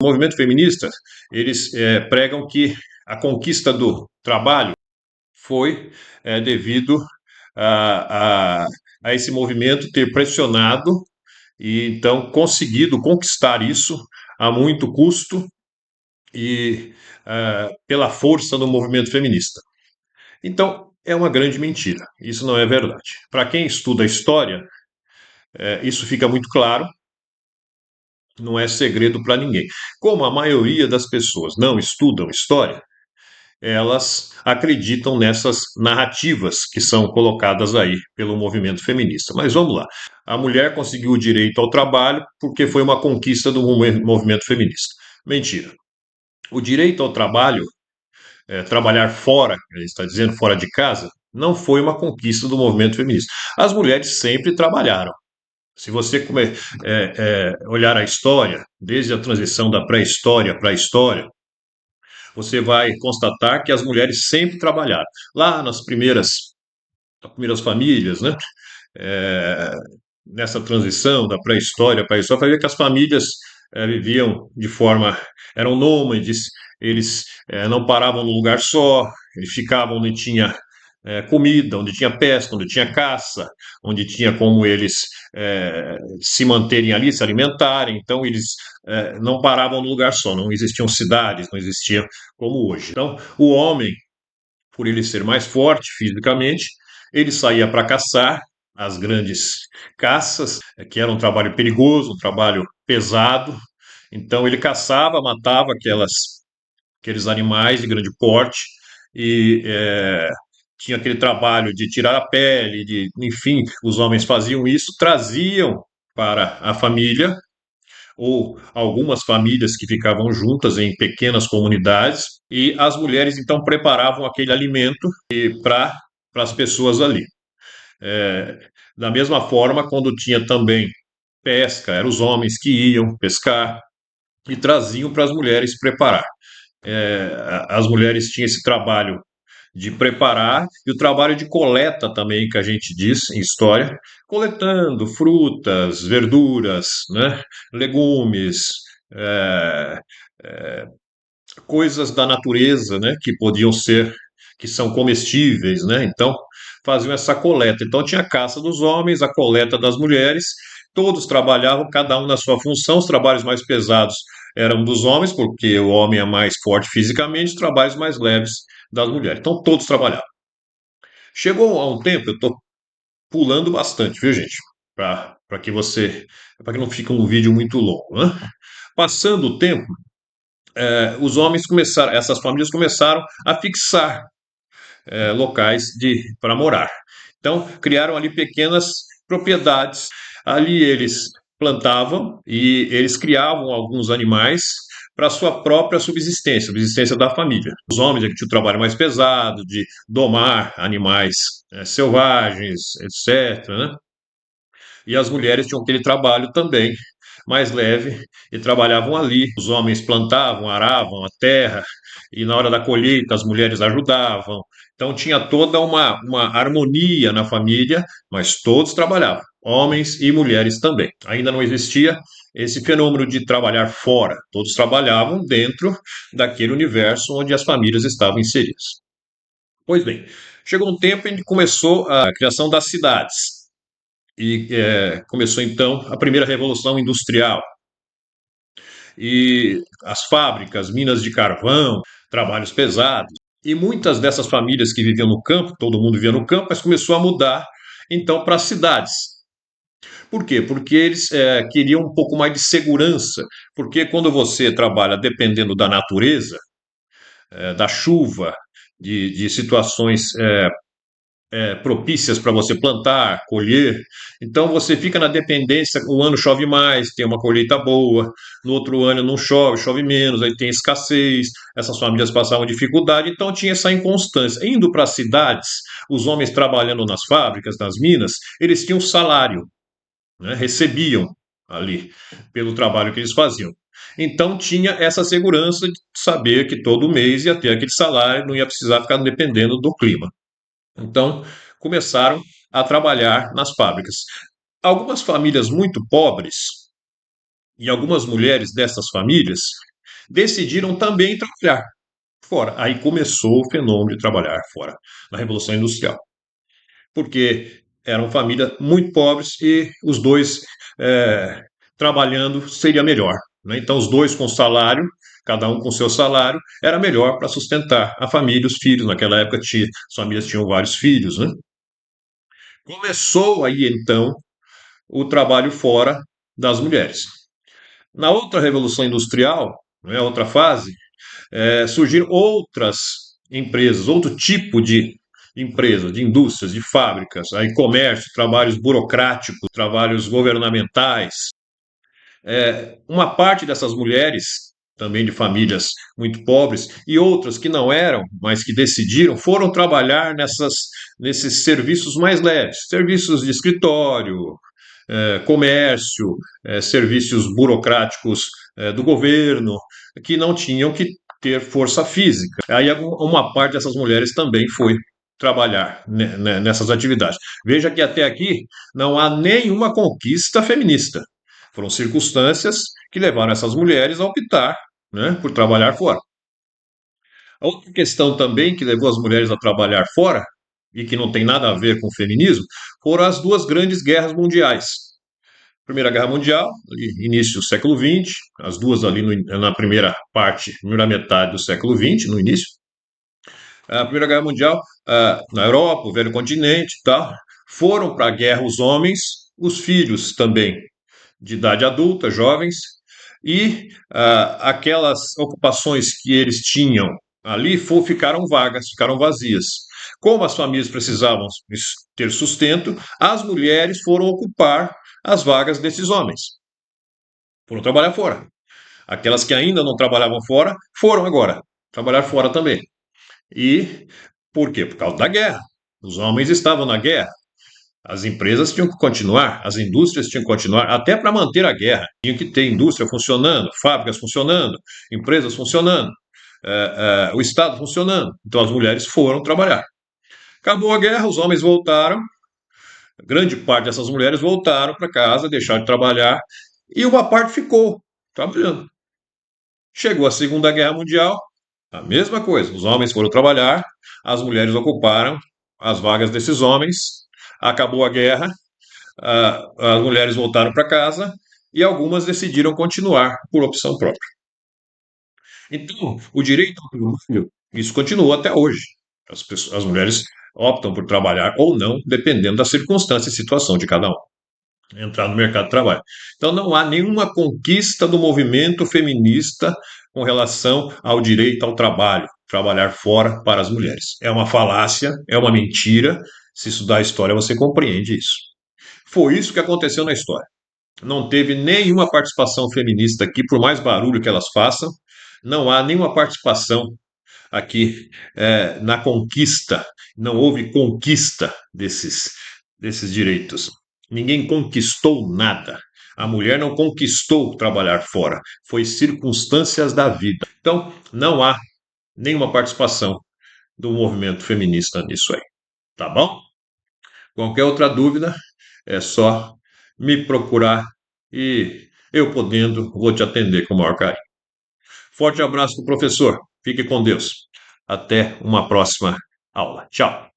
O movimento feminista, eles pregam que a conquista do trabalho foi devido a, a, a esse movimento ter pressionado e então conseguido conquistar isso a muito custo e pela força do movimento feminista. Então, é uma grande mentira. Isso não é verdade. Para quem estuda história, isso fica muito claro, não é segredo para ninguém. Como a maioria das pessoas não estudam história, elas acreditam nessas narrativas que são colocadas aí pelo movimento feminista. Mas vamos lá. A mulher conseguiu o direito ao trabalho porque foi uma conquista do movimento feminista. Mentira. O direito ao trabalho, trabalhar fora, ele está dizendo fora de casa, não foi uma conquista do movimento feminista. As mulheres sempre trabalharam. Se você olhar a história, desde a transição da pré-história para a história, você vai constatar que as mulheres sempre trabalharam. Lá nas primeiras famílias, né? É, nessa transição da pré-história para a história, vai ver que as famílias viviam de forma, eram nômades, eles não paravam num lugar só, eles ficavam onde tinha comida, onde tinha pesca, onde tinha caça, onde tinha como eles se manterem ali, se alimentarem. Então, eles não paravam num lugar só, não existiam cidades, não existia como hoje. Então, o homem, por ele ser mais forte fisicamente, ele saía para caçar as grandes caças, que era um trabalho perigoso, um trabalho pesado. Então, ele caçava, matava aqueles animais de grande porte e tinha aquele trabalho de tirar a pele, enfim, os homens faziam isso, traziam para a família ou algumas famílias que ficavam juntas em pequenas comunidades e as mulheres então preparavam aquele alimento para as pessoas ali. É, da mesma forma, quando tinha também pesca, eram os homens que iam pescar e traziam para as mulheres preparar. As mulheres tinham esse trabalho de preparar e o trabalho de coleta também, que a gente diz em história, coletando frutas, verduras, né, legumes, é, é, coisas da natureza, né, que podiam ser, que são comestíveis, né, então faziam essa coleta. Então tinha a caça dos homens, a coleta das mulheres, todos trabalhavam, cada um na sua função, os trabalhos mais pesados eram dos homens, porque o homem é mais forte fisicamente, os trabalhos mais leves das mulheres. Então todos trabalhavam. Chegou a um tempo, eu estou pulando bastante, viu, gente? Para que você, para que não fique um vídeo muito longo, né? Passando o tempo, os homens começaram, essas famílias começaram a fixar locais para morar. Então, criaram ali pequenas propriedades. Ali eles plantavam e eles criavam alguns animais para sua própria subsistência, subsistência da família. Os homens é que tinham o trabalho mais pesado de domar animais selvagens, etc., né? E as mulheres tinham aquele trabalho também mais leve e trabalhavam ali. Os homens plantavam, aravam a terra e na hora da colheita as mulheres ajudavam. Então tinha toda uma harmonia na família, mas todos trabalhavam, homens e mulheres também. Ainda não existia esse fenômeno de trabalhar fora, todos trabalhavam dentro daquele universo onde as famílias estavam inseridas. Pois bem, chegou um tempo em que começou a criação das cidades e começou então a primeira revolução industrial e as fábricas, minas de carvão, trabalhos pesados. E muitas dessas famílias que viviam no campo, todo mundo vivia no campo, mas começou a mudar então para as cidades. Por quê? Porque eles queriam um pouco mais de segurança, porque quando você trabalha dependendo da natureza, da chuva, de situações propícias para você plantar, colher. Então você fica na dependência, um ano chove mais, tem uma colheita boa, no outro ano não chove, chove menos, aí tem escassez, essas famílias passavam dificuldade, então tinha essa inconstância. Indo para as cidades, os homens trabalhando nas fábricas, nas minas, eles tinham salário, né? Recebiam ali pelo trabalho que eles faziam. Então tinha essa segurança de saber que todo mês ia ter aquele salário, não ia precisar ficar dependendo do clima. Então, começaram a trabalhar nas fábricas. Algumas famílias muito pobres E algumas mulheres dessas famílias decidiram também trabalhar fora. Aí começou o fenômeno de trabalhar fora, na Revolução Industrial, porque eram famílias muito pobres e os dois é, trabalhando seria melhor. Né? Então, os dois com salário, cada um com seu salário, era melhor para sustentar a família, os filhos. Naquela época, as famílias tinham vários filhos. Né? Começou aí, então, o trabalho fora das mulheres. Na outra Revolução Industrial, né, outra fase, surgiram outras empresas, outro tipo de empresas, de indústrias, de fábricas, aí comércio, trabalhos burocráticos, trabalhos governamentais. Uma parte dessas mulheres, também de famílias muito pobres, e outras que não eram, mas que decidiram, foram trabalhar nesses serviços mais leves, serviços de escritório, comércio, serviços burocráticos do governo, que não tinham que ter força física. Aí uma parte dessas mulheres também foi trabalhar nessas atividades. Veja que até aqui não há nenhuma conquista feminista. Foram circunstâncias que levaram essas mulheres a optar, né, por trabalhar fora. A outra questão também que levou as mulheres a trabalhar fora, e que não tem nada a ver com o feminismo, foram as duas grandes guerras mundiais. Primeira Guerra Mundial, início do século XX, as duas ali na primeira parte, primeira metade do século XX, no início. A Primeira Guerra Mundial, na Europa, o velho continente e tal, foram para a guerra os homens, os filhos também, de idade adulta, jovens, e aquelas ocupações que eles tinham ali ficaram vagas, ficaram vazias. Como as famílias precisavam ter sustento, as mulheres foram ocupar as vagas desses homens. Foram trabalhar fora. Aquelas que ainda não trabalhavam fora, foram agora trabalhar fora também. E por quê? Por causa da guerra. Os homens estavam na guerra. As empresas tinham que continuar, as indústrias tinham que continuar, até para manter a guerra. Tinha que ter indústria funcionando, fábricas funcionando, empresas funcionando, o Estado funcionando. Então as mulheres foram trabalhar. Acabou a guerra, os homens voltaram, grande parte dessas mulheres voltaram para casa, deixaram de trabalhar, e uma parte ficou trabalhando. Chegou a Segunda Guerra Mundial, a mesma coisa. Os homens foram trabalhar, as mulheres ocuparam as vagas desses homens. Acabou a guerra, as mulheres voltaram para casa e algumas decidiram continuar por opção própria. Então, o direito ao trabalho, isso continuou até hoje. As mulheres optam por trabalhar ou não, dependendo da circunstância e situação de cada um. Entrar no mercado de trabalho. Então, não há nenhuma conquista do movimento feminista com relação ao direito ao trabalho, trabalhar fora para as mulheres. É uma falácia, é uma mentira. Se estudar a história, você compreende isso. Foi isso que aconteceu na história. Não teve nenhuma participação feminista aqui, por mais barulho que elas façam, não há nenhuma participação aqui na conquista, não houve conquista desses direitos. Ninguém conquistou nada. A mulher não conquistou trabalhar fora, foi circunstâncias da vida. Então, não há nenhuma participação do movimento feminista nisso aí. Tá bom? Qualquer outra dúvida, é só me procurar e eu podendo, vou te atender com o maior carinho. Forte abraço para o professor. Fique com Deus. Até uma próxima aula. Tchau.